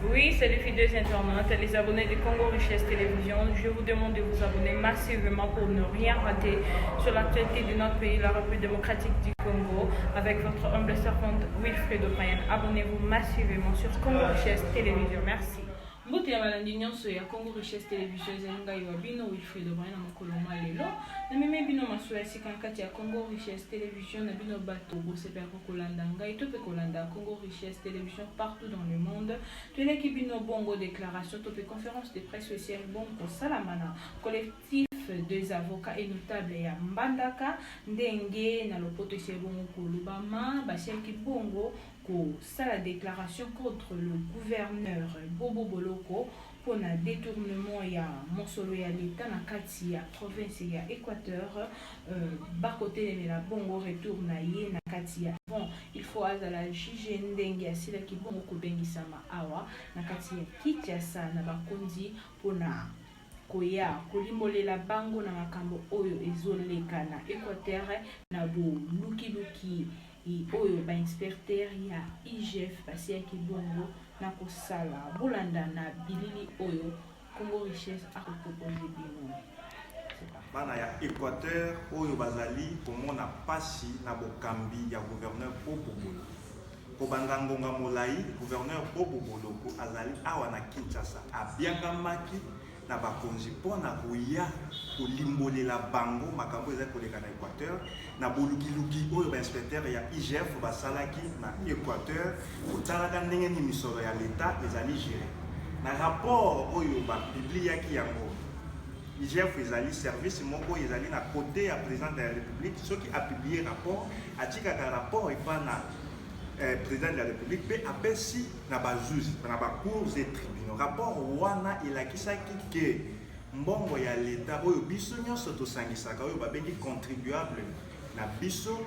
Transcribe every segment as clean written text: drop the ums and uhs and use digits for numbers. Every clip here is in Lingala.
Oui, c'est les fidèles internautes, les abonnés de Congo Richesse Télévision. Je vous demande de vous abonner massivement pour ne rien rater sur l'actualité de notre pays, la République démocratique du Congo, avec votre humble servante Wilfred O'Brien. Abonnez-vous massivement sur Congo Richesse Télévision. Merci. Mbote ya balandi nyonso ya Congo Richesse Télévision ezali ngai wa bino Wilfred O'Brien na mokolo ma lelo na meme bino masuwa ya sika nkati ya Congo Richesse Télévision na bino bato bosepela kolanda ngai to pe kolanda Congo Richesse Télévision partout dans le monde toeleki bino bongo déclaration to pe conférence de presse spéciale bongo salamana collectif des avocats et notables ya Mbandaka ndenge na lopoto ese bongo kolubama basiaki bongo la déclaration contre le gouverneur Bobo Boloko pour un détournement ya mosolo ya l'État na kati ya province ya Équateur bakote de la bongo retourne na kati ya bon il faut azala juge ndenge asila ki bongo kobengisama awa na kati ya Kinshasa na bakonzi pona koya kolimbolela bango na makambo oyo ezoleka na Équateur na bo luki oyo ba inspecteur ya IGF basiaki bongo na kosala bolanda na bilili oyo Congo Richesse akopropose bino bana ya Équateur oyo bazali komona pasi na bokambi ya gouverneur Bobo Boloko kobanda ngonga molai gouverneur Bobo Boloko azali awa na Kinshasa abiangamaki na bakonzi pona koya kolimbolela bango makambo eza koleka na Équateur na bolukiluki oyo ba inspecteur ya IGF basalaki na Équateur kotalaka ndenge ni misolo ya l'État ezali géré na rapport oyo bapibliaki yango IGF ezali service moko ezali na côté ya président de la République soki a publié rapport atikaka rapport epa na président de la République pe apesi na bajuzi na bacours et tribunaux rapport wana elakisaki ke mbongo ya l'État oyo biso nyonso tosangisaka oyo babengi contribuable na biso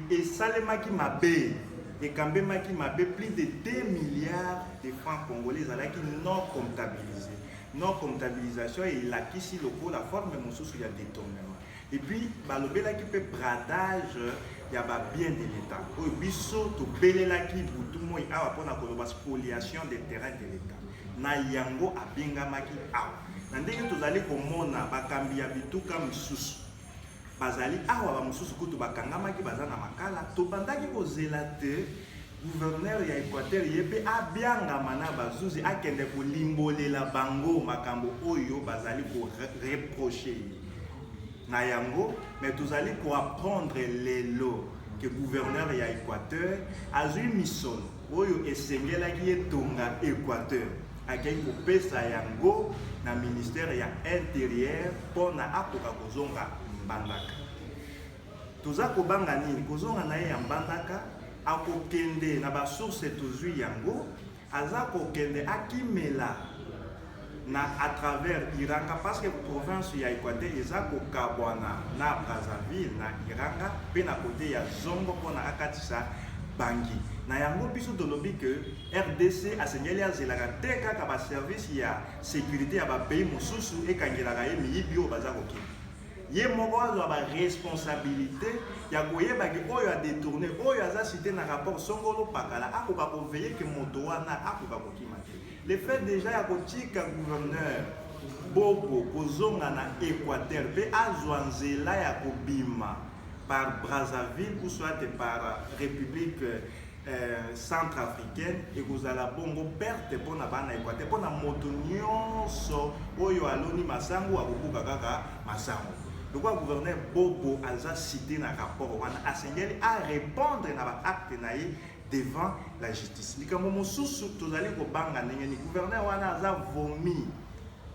esalemaki mabe ekambemaki mabe plus de 2 milliards de francs congolais ezalaki non comptabilisé non comptabilisation elakisi lokola forme mosusu ya détournement et puis balobelaki pe bradage ya ba bien de l'État oyo biso tobelelaki butu moi awa mpona koloba spoliation des terrains de l'État na yango abengamaki awa na ndenge tozali komona bakambi ya bituka misusu bazali awa bamosusu kutu bakangamaki baza na makala tobandaki kozela te gouverneur ya Équateur ye pe abiangama na bazuzi akende kolimbolela bango makambo oyo bazali koreproche na yango mais tozali koapprendre lelo que gouverneur ya Équateur azwi misolo oyo esengelaki etonga Équateur akei kopesa yango na ministère ya intérieur mpona akoka kozonga Mbandaka toza kobanga nini kozonga na ye ya Mbandaka akokende na basource tozwi yango aza kokende akimela na à travers Iranga parce que province ya Équateur eza kokabwana na Brazzaville na Iranga pe na côté ya Zongo pona akatisa bangi na yango biso tolobi que RDC asengeli azelaka te kaka ba service ya sécurité ya ba pays mosusu ekangelaka ye miyibi oyo baza kokima ye moko azwa ba responsabilité ya koyebaki oyo a détourné oyo aza cité na rapport songolo pakala akoka koveiller que moto wana akoka kokima te le fait déjà ya kotika gouverneur Bobo kozonga na Équateur pe azwa nzela ya kobima par Brazzaville ou soit par République centrafricaine et kozala bongo perte pona bana Équateur pona moto nyonso oyo aloni masango akobuka kaka masango donc le gouverneur Bobo aza cité na rapport wana asengeli a répondre na ba acte na ye devant la justice likambo mosusu tozali kobanga ndenge ni gouverneur wana aza vomi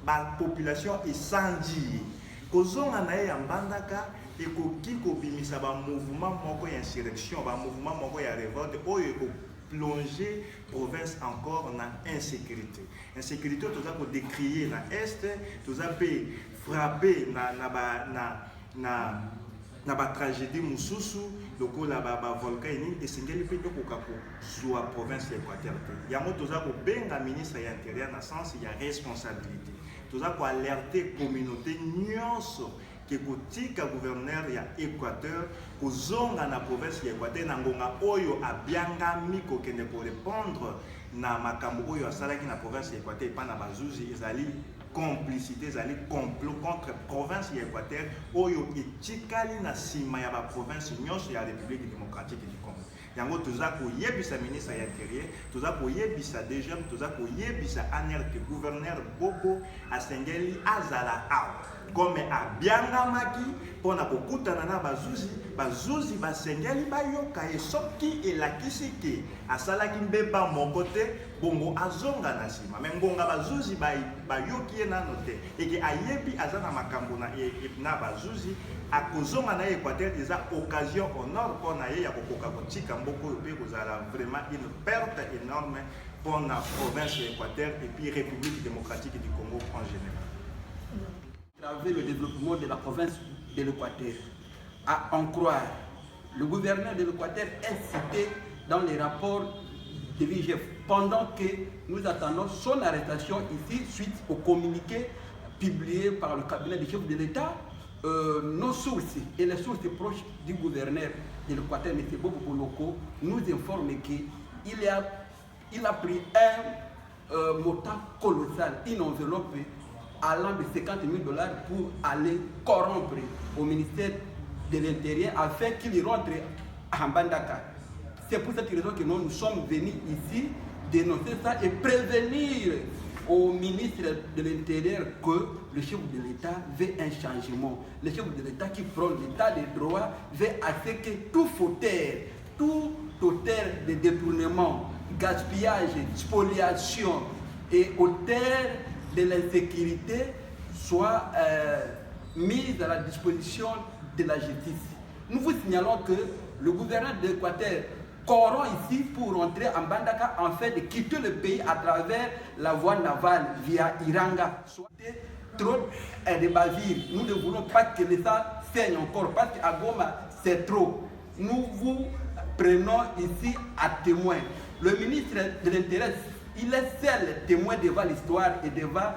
ba population esandi kozonga na ye ya Mbandaka ekoki kobimisa ba mouvement moko ya insurrection ba mouvement moko ya révolte oyo plonger province encore na insécurité toza ko décrier na est toza pe frapper na ba tragédie mususu lokola ba volcan ni esengeli pe tokoka ko zwa province ya Équateur te yango toza ko benga ministre ya intérieur na sens ya responsabilité toza ko alerter communauté nyonso ke kotika gouverneur ya Équateur kozonga na province ya Équateur na ngonga oyo abiangami kokende ko répondre na makambo oyo asalaki na province ya Équateur epai na bazuzi ezali complicité, ezali complot contre province ya Équateur oyo etikali na nsima ya baprovince nyonso ya République démocratique du Congo. Yango toza koyebisa ministre ya intérieur, toza koyebisa DGM, toza koyebisa ANR que gouverneur Bobo asengeli azala awa comme abiangamaki pona kokutana na bazuzi basengeli bayoka ye soki elakisi ke asalaki mbeba moko te bongo azonga na nsima me ngonga bazuzi bayoki ye nano te eke ayebi aza na makambo na bazuzi akozonga na ye Équateur eza occasion honor mpona ye ya kokoka kotika mboka oyo mpe kozala vraiment une perte énorme mpona province ya Équateur et puis République démocratique du Congo en général. Le développement de la province de l'Équateur. À en croire, le gouverneur de l'Équateur est cité dans les rapports de l'IGF pendant que nous attendons son arrestation ici suite au communiqué publié par le cabinet du chef de l'État. Nos sources et les sources proches du gouverneur de l'Équateur, M. Bobo Boloko, nous informent qu'il a pris un montant colossal, une enveloppe allant de 50 000 $ pour aller corrompre au ministère de l'Intérieur afin qu'il rentre à Mbandaka. C'est pour cette raison que nous sommes venus ici dénoncer ça et prévenir au ministre de l'Intérieur que le chef de l'État veut un changement. Le chef de l'État qui prend l'État des droits veut à ce que tout fauteur, tout auteur de détournement, gaspillage, spoliation et auteur de l'insécurité soit mise à la disposition de la justice. Nous vous signalons que le gouverneur de l'Équateur corrompt ici pour entrer en Mbandaka afin de quitter le pays à travers la voie navale via Iranga. Soit trop de bavures. Nous ne voulons pas que l'État saigne encore parce qu'à Goma c'est trop. Nous vous prenons ici à témoin. Le ministre de l'Intérieur, il est seul témoin devant l'histoire et devant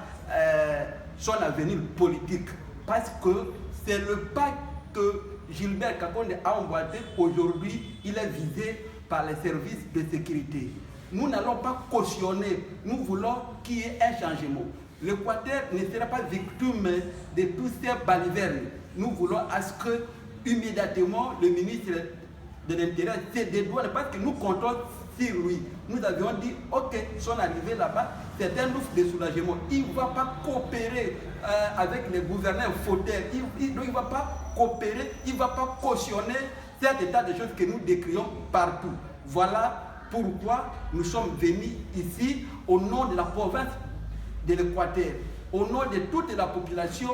son avenir politique. Parce que c'est le pas que Gilbert Kakonde a emboîté. Aujourd'hui, il est visé par les services de sécurité. Nous n'allons pas cautionner. Nous voulons qu'il y ait un changement. L'Équateur ne sera pas victime de tous ces balivernes. Nous voulons à ce que, immédiatement, le ministre de l'Intérieur se dédouane parce que nous comptons sur lui. Nous avions dit, ok, son arrivée là-bas, c'est un ouf de soulagement. Il ne va pas coopérer avec les gouverneurs fauteurs. Il ne va pas coopérer, il ne va pas cautionner cet état de choses que nous décrions partout. Voilà pourquoi nous sommes venus ici au nom de la province de l'Équateur, au nom de toute la population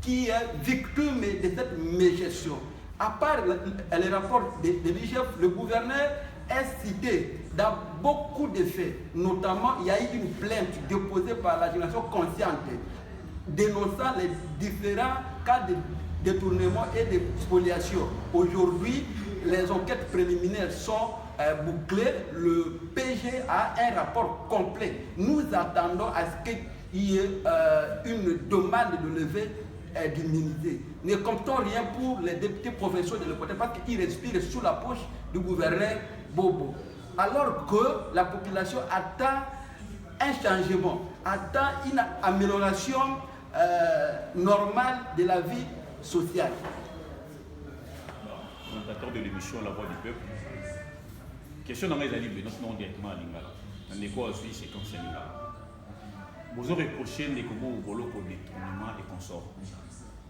qui est victime de cette mégestion. À part les rapports de l'IGF, le gouverneur est cité dans beaucoup de faits. Notamment, il y a eu une plainte déposée par la génération consciente dénonçant les différents cas de détournement et de spoliation. Aujourd'hui, les enquêtes préliminaires sont bouclées. Le PG a un rapport complet. Nous attendons à ce qu'il y ait une demande de levée d'immunité. Ne comptons rien pour les députés provinciaux de l'Équateur parce qu'ils respirent sous la poche du gouverneur Bobo. Alors que la population attend un changement, attend une amélioration normale de la vie sociale. Présentateur de l'émission La Voix du Peuple. Question dans les alibés, non directement à Lingala. Dans les quoi aussi, c'est comme ça Lingala. Vous aurez reproché les Congo au bolo pour détournement et consorts.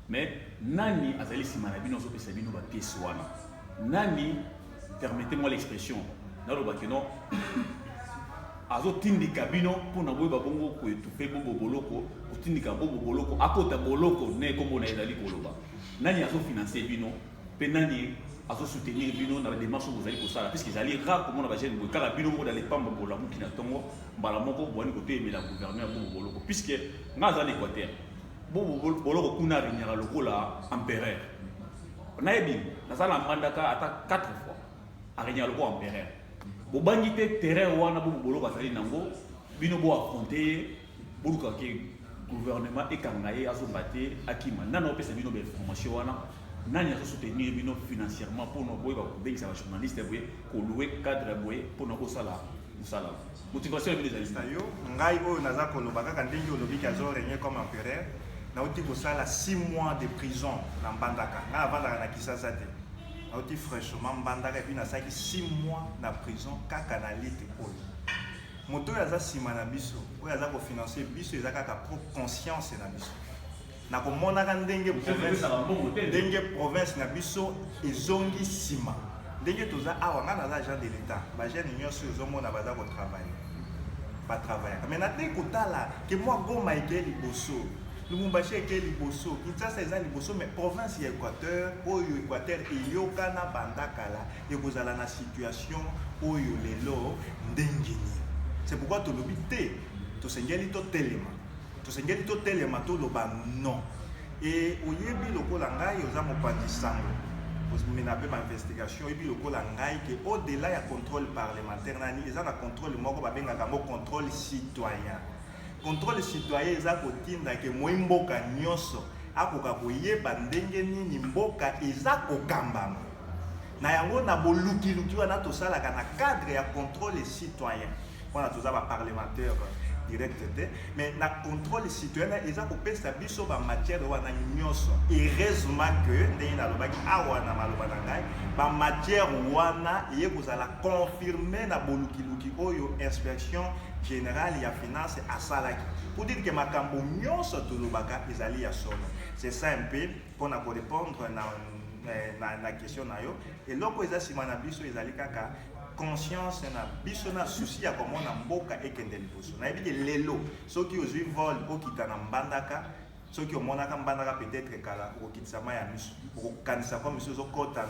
Mais Nani Azali Simanabino Zope Sabino va pièce wana. Nani, permettez-moi l'expression, Nalobakeno, Azo Tindi Kabino pour Naboui Babongo pour étouffer Bobo Boloko, pour Tindi Kabobo Boloko, à côté Boloko, né comme on a Ezali Koloba. Nani Azo financer Bino, Penani Azo soutenir Bino dans la démarche où vous allez pour ça, puisqu'ils allaient rare comme on a gêné, car Bino dans les pambes pour la moukina tongo, Balamoko, Boani côté, mais la gouverneur Bobo Boloko, puisque Nazan Équateur. Bobo Boloko kuna rinyara lokola empereur. Naebi, nazala mandaka ata 4 fois. Arinyara loko empereur. Bobangi te terrain wana Bobo Boloko azali nango, bino bo affronter boluka ke gouvernement ekangaye azobate akima. Nana opesa bino be formation wana, nani azo soutenir bino financièrement pour no boy ba bengisa ba journaliste boy ko louer cadre boy pour no sala musala motivation ya bino ezali yo ngai oyo naza koloba kaka ndenge olobiki azoregne comme empereur nauti kosala 6 mois de prison na mbandaka ngai avandaka na kisasa te nauti fraîchement mbandaka epuis nasalaki 6 mois na prison kaka na lite oyo moto oyo aza nsima na biso oyo aza kofinanse biso eza kaka pro conscience na biso nakomonaka ndenge province na biso ezongi nsima ndenge toza awa ngai naza agent de l'état bagene nyonso ezomona baza batravaillaka mais nate kotala ke mwa Goma eke liboso Lubumbashi eke liboso Kinshasa eza liboso mais province ya Équateur oyo Équateur eyokana banda kala ekozala na situation oyo lelo ndenge nini. C'est pourquoi tolobi te tosengeli totelema toloba non et oyebi lokola ngai oza mopanzi sango mena pe investigation et puis lokola ngai ke au-delà ya contrôle parlementaire nani eza na contrôle moko babengaka mo contrôle citoyen. Contrôle citoyen eza kotinda ke moi mboka nyonso akoka koyeba ndenge nini mboka eza kokambama na yango na bolukiluki wana tosalaka na cadre ya contrôle citoyen wana toza ba parlementaire direct te mais na contrôle citoyen eza kopesa biso ba matière wana nyonso heureusement que ndenge nalobaki awa na maloba na ngai ba matière wana ye kozala confirmer na bolukiluki oyo inspection générale ya finance asalaki pour dire que makambo nyonso tolobaka ezali ya solo. C'est ça un peu pour na répondre na question na yo eloko eza sima na biso ezali kaka conscience na biso na souci ya komona mboka ekende liboso na yebi lelo soki ozwi vol okita na mbandaka soki omonaka mbandaka peut-être kala okitisa ma ya miso okanisa kwa miso ozokota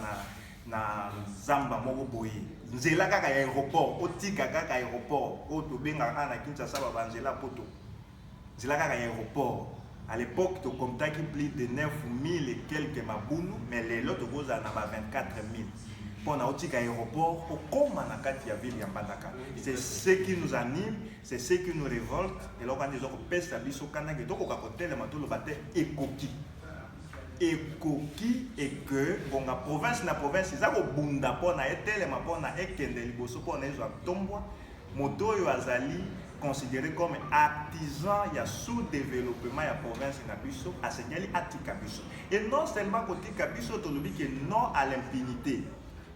na zamba moko boye nzela kaka ya aéroport otika kaka aéroport o tobengaka na Kinshasa babanzela poto nzela kaka ya aéroport. À l'époque, tu comptais plus de 9000 et quelques mabounou, mais les lots à 24 000. Pour un aéroport, au comme na kati ya ville ya Mbandaka. C'est ce qui nous anime, c'est ce qui nous révolte. Et là, quand ils ont peste à biso kanake, donc au capotel le matou le bate ekoki. Ekoki et que bon la province ils a au bunda pour na etele ma pour na ekende liboso pour na zo tombwa moto yo azali considéré comme artisan ya sous-développement ya province na biso asenyali atika biso et non seulement côté kabiso tolobi que non à l'impunité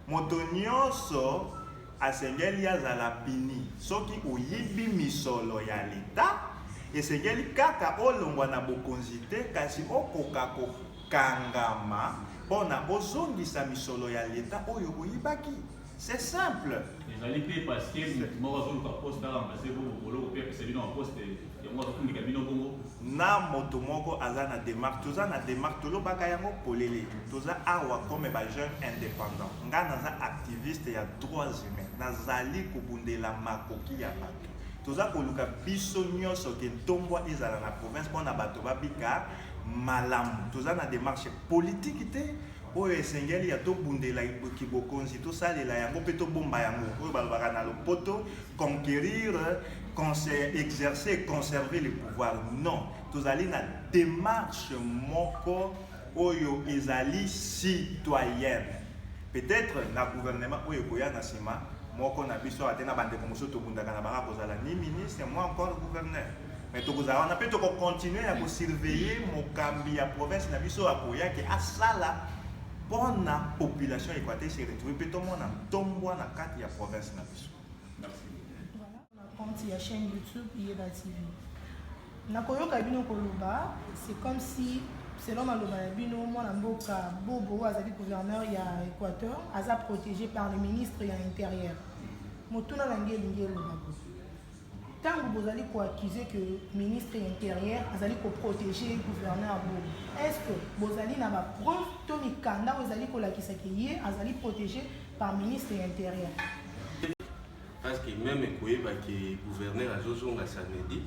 moto nyonso asenyali azala pini soki oyibi misolo ya l'État esenyali kaka olongwa na bokonzi te kasi okoka kokangama mpona ozongisa misolo ya l'État oyo oyibaki. C'est simple. Les parce que moi poste dans l'ambassade pour le c'est bien en poste et moi je suis bien Congo. Na moto moko azana démarche toza na démarche tolo baka yango polele toza awa comme ba jeune indépendant nga naza activiste ya droits humains nazali kobundela makoki ya bato toza koluka biso nyonso ke ntombwa ezala na province mpona bato babika malamu toza na démarche politique te oyo esengeli ya tobundela kibokonzi tosalela yango mpe tobomba yango oyo balobaka na lopoto conquérir exercer conserver le pouvoir. Non tozali na démarche moko oyo ezali citoyenne peut-être na gouvernement oyo koya na nsima moko na biso ate na bandeko mosusu tobundaka na banga kozala ni ministre moi encore gouverneur mais tokozala wana mpe tokocontinue ya kosurveiller mokambi ya province na biso akoya ke asala pour la population équatorienne se retrouve plutôt mon tomboi na kati ya province na biso. Voilà, on a compte la chaîne YouTube Yeba TV. Na koyoka bino koloba, c'est comme si selon maloba bino mwana mboka Bobo azali gouverneur ya Équateur, aza protégé par le ministre ya intérieur. Motuna ngeli loba. Tant que vous allez accuser que le ministre intérieur allez protéger le gouverneur, est-ce que vous allez avoir la preuve que vous allez protéger par le ministre intérieur? Parce que même le gouverneur a joué samedi,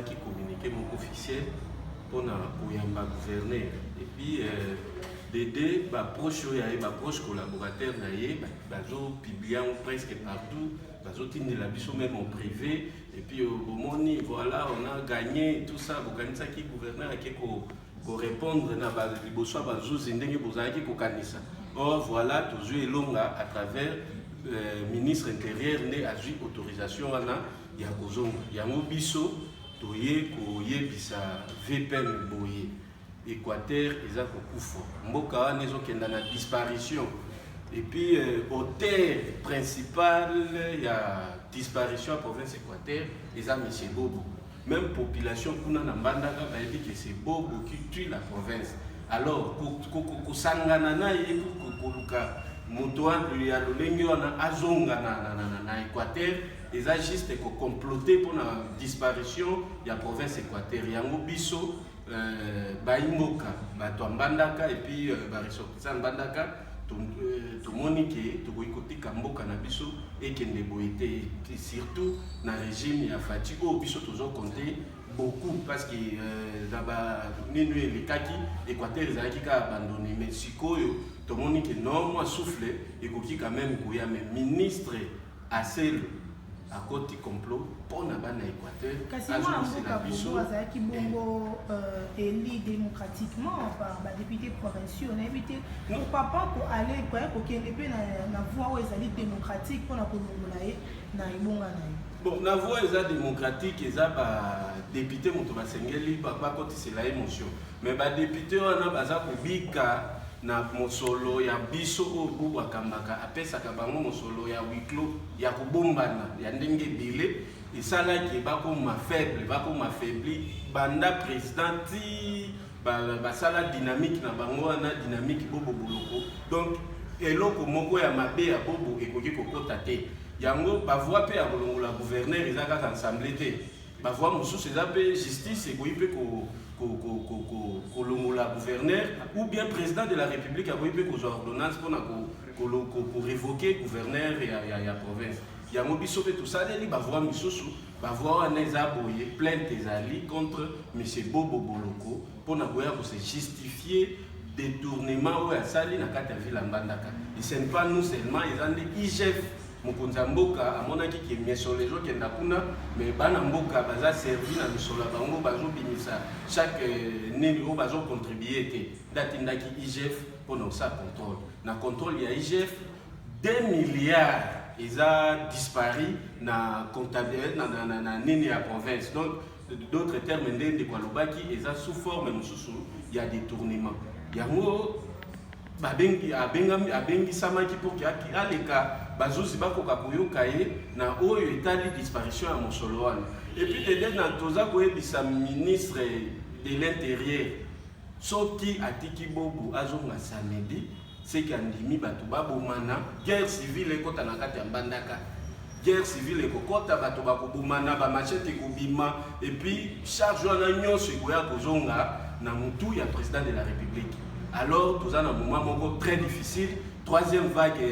qui communiqué mon officiel pour le gouverneur. Et puis, les proches collaborateurs publient presque partout. Même en privé et puis au moment voilà on a gagné tout ça organiser qui gouverneur qui répondre na ba liboso ba jour ndenge bozaki ko kanisa or voilà toujours longa à travers ministre intérieur ne azwi autorisation wana ya kozonga yango biso toye koyebisa VPN boye Équateur eza kokufa mboka wana ezokenda na disparition et puis auteur principal ya disparition à province Équateur eza monsieur Bobo. Même population kuna na Mbandaka ba dit que c'est Bobo qui tue la province. Alors kusangana na ye koluka moto ya lolenge wana azonga na Équateur eza juste ko comploter pour la disparition ya province Équateur yango biso baimboka bato Mbandaka et puis ba ressortissant Mbandaka tomoni ke tokoki kotika mboka na biso ekende boye te surtout na régime ya Fati oyo biso tozokonte beaucoup parce que daba ninu elekaki Équateur ezalaki ka abandonné mais sikoyo tomoni ke non moi souffle ekoki quand même koya mais ministre asel à côté complot pour na bana Équateur kasi moi mboka bobo azalaki bongo élu démocratiquement par ba député provinciaux na évité pourquoi pas ko aller ko kende pe na voie oyo ezali démocratique pour na kolongola ye na ebonga na ye. Bon, la voie est démocratique, et ça, député, mon toba sengeli, pas quand c'est la émotion. Mais bah député, on a baza kubika na mosolo ya biso o buba kambaka apesa kabango mosolo ya wiklo ya kubombana ya ndenge délai et ça là qui ba ko ma faible, ba ko ma faibli banda présidenti ba sala dynamique na bango na dynamique bobo boloko. Donc eloko moko ya mabe ya bobo ekoki kokota te. Yango bavoi pe ya kolongola gouverneur ezaka ensemble te bavoi mosusu eza pe justice ekoyi pe kolongola gouverneur ou bien président de la république akoyi pe kozwa ordonnance mpona korevoke gouverneur ya province yango biso pe tosaleli bavoi misusu bavoi wana eza boye plainte ezali contre monsieur Bobo Boloko mpona koya kose justifier détournement oyo asali na kati ya ville ya Mbandaka et ce n'est pas nous seulement eza nde IGF mokonza mboka amonaki ke misolo ezokenda kuna mais bana mboka baza servi na misolo bango bazobimisa chaque nini oyo bazocontribue te ndatindaki IGF mpona kosala contrôle na contrôle ya IGF 2 milliards eza dispari na comptabilité na nini ya province donc d'autres termes ndenge kwa lobaki eza sous forme mosusu ya détournement yango abengisamaki mpo ke aleka bazuzi bakoka koyoka ye na oyo etali disparition ya mosolo wana et puis peut-être na toza koyebisa ministre de l'intérieur soki atiki Bobo azonga samedi seki andimi bato babomana guerre civile ekota na kati ya Mbandaka guerre civile ekokota bato bakobomana bamachete ekobima et puis charge wana nyonso ekoya kozonga na mutu ya président de la république. Alors, nous avons un moment très difficile. Troisième vague, il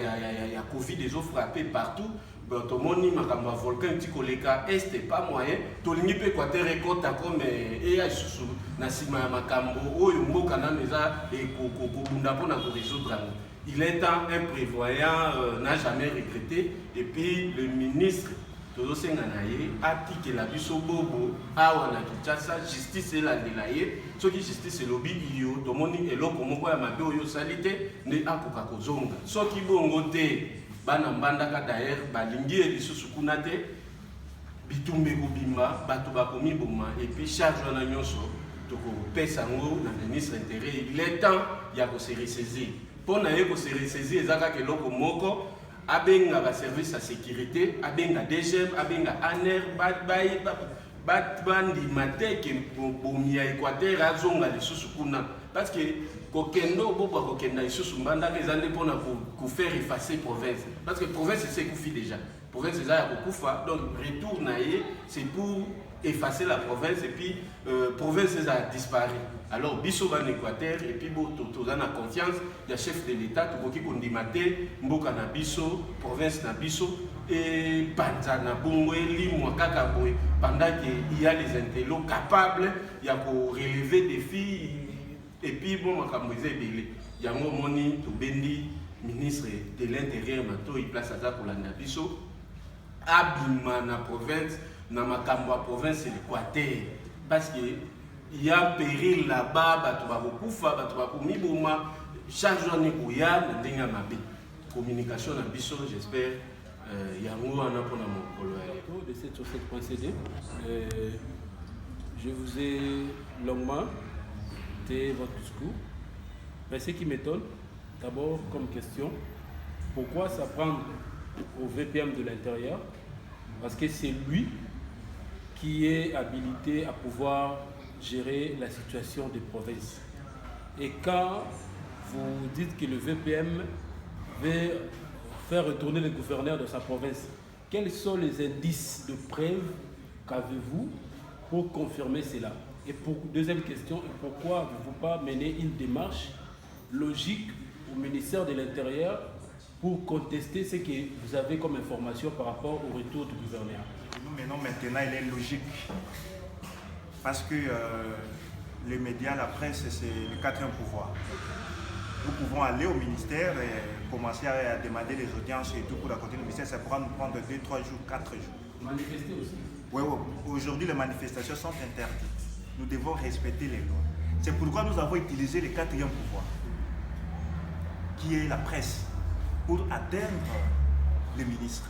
y a Covid, ils ont frappé partout. Tout le monde a un volcan, un petit collègue, est pas moyen. Tout le monde peut Équateur et Côte comme et à Soussou, Nassima Makambo, Oyumbo, Kanameza et Kokobunda pour résoudre. Il est temps, imprévoyant, n'a jamais regretté. Et puis, le ministre. Ati la biso Bobo awa na Kinshasa justice la delaye soki justice lobby iyo tomoni eloko moko ya mabe oyo salite ne akoka kozonga soki bongo te bana Mbandaka d'ailleurs balingi elisusu kuna te bitumbe kobimba bato bakomi boma et puis charge wana nyonso toko pesa ngo na ministre intérieur il est temps ya ko se ressaisir pona ye ko se ressaisir ezaka keloko moko abenga ba service à sécurité abenga DGM abenga ANER bandi mateke bomia Équateur azonga lisusu kuna parce que kokendo bobo kokenda lisusu Mbandaka ezande pona ko faire effacer province parce que province c'est kufi déjà province eza ya kokufa donc retour na ye c'est pour effacer la province et puis province a disparu. Alors biso ban Équateur et puis toza na confiance ya chef de l'État tokoki kondimate mboka na biso province na biso et panza na bongo elimwa kaka boy pendant qu'il y a les intellos capables ya ko relever défis et puis bon makambo ezebele yango moni to bendi ministre de l'intérieur mato il place ça pour la biso abima na province na makambo ya province l'Équateur parce que il y a péril là-bas, bato bakokufa, bato bakomiboma, charge wana koya na ndenge mabe. communication na biso, j'espère yango wana pona mokolo de sur cette point CD. Je vous ai longuement été votre discours. Mais ce qui m'étonne, d'abord comme question, pourquoi ça prend au VPM de l'intérieur? Parce que c'est lui qui est habilité à pouvoir gérer la situation des provinces. Et quand vous dites que le VPM veut faire retourner le gouverneur de sa province, quels sont les indices de preuve qu'avez-vous pour confirmer cela? Et deuxième question, pourquoi n'avez-vous pas mené une démarche logique au ministère de l'Intérieur pour contester ce que vous avez comme information par rapport au retour du gouverneur? Nous menons maintenant, il est logique. Parce que les médias, la presse, c'est le quatrième pouvoir. Nous pouvons aller au ministère et commencer à demander les audiences et tout pour la continuer. Le ministère, ça pourra nous prendre 2, 3 jours, 4 jours. Manifester aussi? Oui, aujourd'hui, les manifestations sont interdites. Nous devons respecter les lois. C'est pourquoi nous avons utilisé le quatrième pouvoir, qui est la presse, pour atteindre le ministre.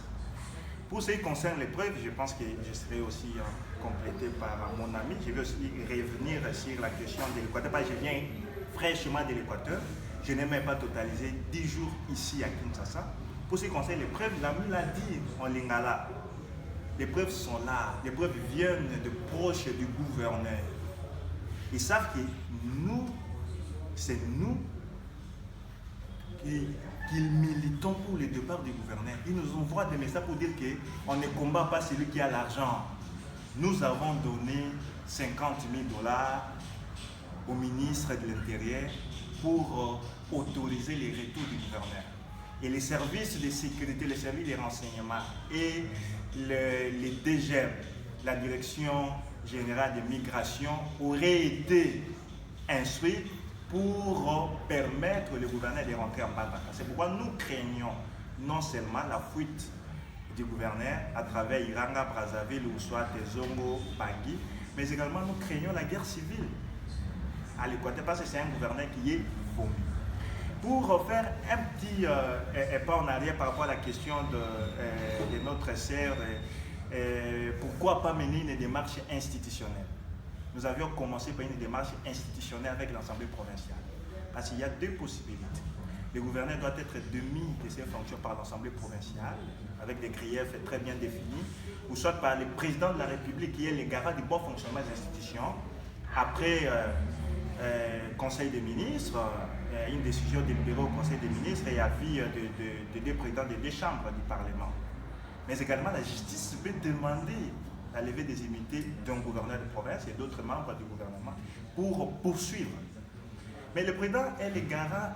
Pour ce qui concerne les preuves, je pense que je serai aussi complété par mon ami. Je vais aussi revenir sur la question de l'Équateur, parce que je viens fraîchement de l'Équateur. Je n'ai même pas totalisé 10 jours ici à Kinshasa. Pour ce qui concerne les preuves, l'ami l'a dit en lingala. Les preuves sont là. Les preuves viennent de proches du gouverneur. Ils savent que nous, c'est nous qui militons pour le départ du gouverneur. Ils nous envoient des messages pour dire qu'on ne combat pas celui qui a l'argent. Nous avons donné 50 000 $ au ministre de l'Intérieur pour autoriser les retours du gouverneur. Et les services de sécurité, les services de renseignement et les DGM, la Direction Générale de Migration, auraient été instruits pour permettre le gouverneur de rentrer en Bandaka. C'est pourquoi nous craignons non seulement la fuite du gouverneur à travers Iranga, Brazzaville ou soit Tezongo, Bangui, mais également nous craignons la guerre civile à l'Équateur parce que c'est un gouverneur qui est vomi. Pour faire un petit pas en arrière par rapport à la question de notre sœur, pourquoi pas mener une démarche institutionnelle? Nous avions commencé par une démarche institutionnelle avec l'Assemblée provinciale. Parce qu'il y a deux possibilités. Le gouverneur doit être démis de ses fonctions par l'Assemblée provinciale, avec des griefs très bien définis, ou soit par le président de la République, qui est le garant du bon fonctionnement des institutions, après Conseil des ministres, une décision délibérée au Conseil des ministres et avis de deux présidents des deux chambres du Parlement. Mais également, la justice peut demander la levée des immunités d'un gouverneur de province et d'autres membres du gouvernement pour poursuivre. Mais le président est le garant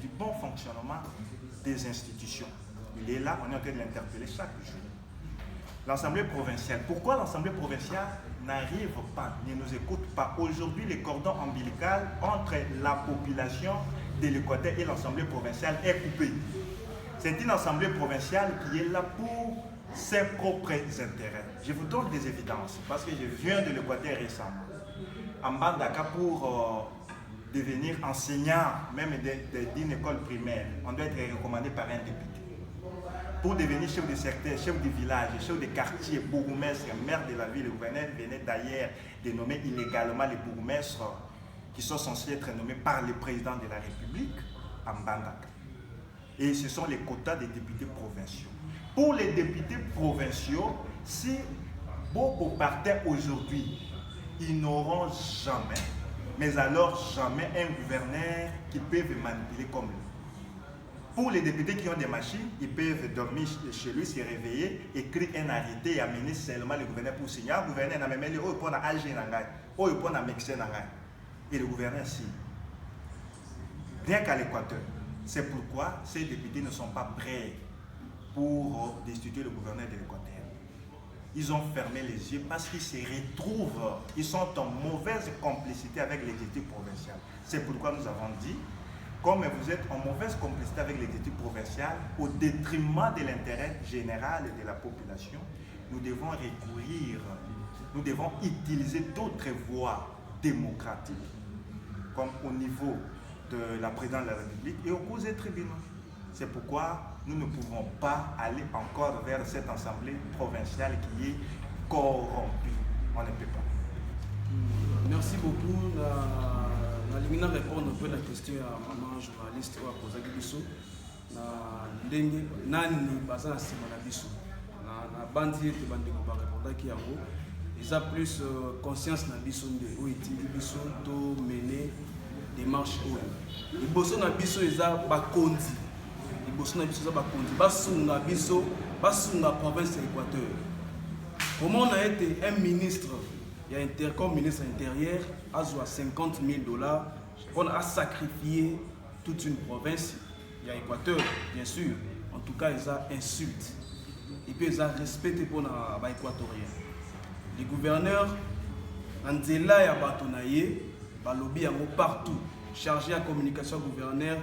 du bon fonctionnement des institutions. Il est là, on est en train de l'interpeller chaque jour. L'Assemblée provinciale, pourquoi l'Assemblée provinciale n'arrive pas, ne nous écoute pas? Aujourd'hui, le cordon ombilical entre la population de l'Équateur et l'Assemblée provinciale est coupé. C'est une Assemblée provinciale qui est là pour ses propres intérêts. Je vous donne des évidences, parce que je viens de l'Équateur récemment, en Bandaka pour devenir enseignant, même d'une école primaire. On doit être recommandé par un député. Pour devenir chef de secteur, chef de village, chef de quartier, bourgmestre, maire de la ville, le gouverneur venait d'ailleurs de nommer illégalement les bourgmestres qui sont censés être nommés par le président de la République en Bandaka. Et ce sont les quotas des députés provinciaux. Pour les députés provinciaux, si Bobo partait aujourd'hui, ils n'auront jamais, mais alors jamais, un gouverneur qui peut manipuler comme lui. Pour les députés qui ont des machines, ils peuvent dormir chez lui, se réveiller, écrire un arrêté et amener seulement le gouverneur pour signer. Le gouverneur n'a même pas dit, oh, il prend un AG, oh, il prend un médecin. Et le gouverneur signe. Rien qu'à l'Équateur. C'est pourquoi ces députés ne sont pas prêts pour destituer le gouverneur de l'Équateur. Ils ont fermé les yeux parce qu'ils se retrouvent, ils sont en mauvaise complicité avec l'exécutif provincial. C'est pourquoi nous avons dit, comme vous êtes en mauvaise complicité avec l'exécutif provincial, au détriment de l'intérêt général et de la population, nous devons recourir, nous devons utiliser d'autres voies démocratiques, comme au niveau de la présidence de la République et au cours des tribunaux. C'est pourquoi nous ne pouvons pas aller encore vers cette assemblée provinciale qui est corrompue. On ne peut pas. Merci beaucoup. Je vais répondre un peu à la question à maman journaliste ou à poser la question. Nani baza na sima na biso na bandi ete bandeko ba répondaki yango eza plus conscience na biso nde oyo etindi biso to mener démarche oyo liboso na biso eza bakonzi basunga biso basunga province ya Équateur. Comment on a été un ministre comme ministre intérieur a joué $50,000 on a sacrifié toute une province. Il y a Équateur, bien sûr. En tout cas, ils ont insulte. Et puis, ils ont respecté pour les Équatoriens. Les gouverneurs, Andela et Abatonaye, lobby partout. Chargé à communication gouverneur,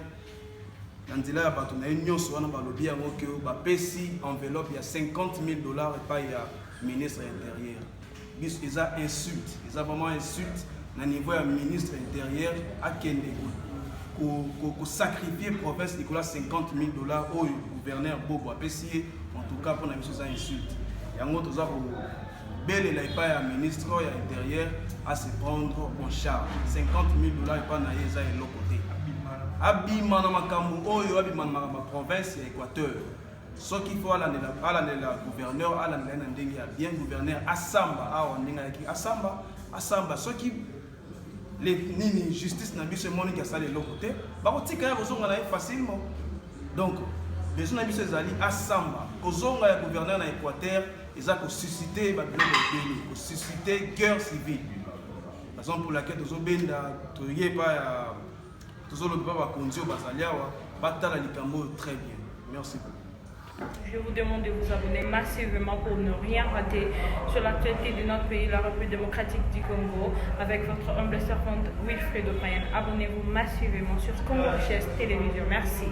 Andela et Abatonaye, nous sommes lobby que PESI enveloppe, il y a $50,000 et pas il y a ministre intérieur. Ils ont insulte. Ils ont vraiment insulte. Au niveau du ministre intérieur, à Kende. Pour sacrifier la province, il y a $50,000 au gouverneur Bobo a payé, en tout cas pour la mission insulte. Il y a un autre bel ministre intérieur à se prendre en charge. $50,000 et pas naïsa et l'autre côté. Abima na makambu oyo abima na province ya Équateur. Ce qu'il faut à la gouverneur à la ndenge ya bien gouverneur asamba a ndenge ya asamba ce qui les nini justice na biso moni ki asali l'autre côté ba kotika ya kozonga na facilement. Donc besoin na biso ezali asamba kozonga ya gouverneur na Équateur eza ko susciter ba biloko ebele ko susciter guerre civile. Raison pour laquelle tozobenda toye pa ya tozoloba ba konzio bazaliawa batala likambo très bien. Merci beaucoup. Je vous demande de vous abonner massivement pour ne rien rater sur l'actualité de notre pays, la République démocratique du Congo, avec votre humble servante Wilfred O'Brien. Abonnez-vous massivement sur Congo Richesse Télévision. Merci.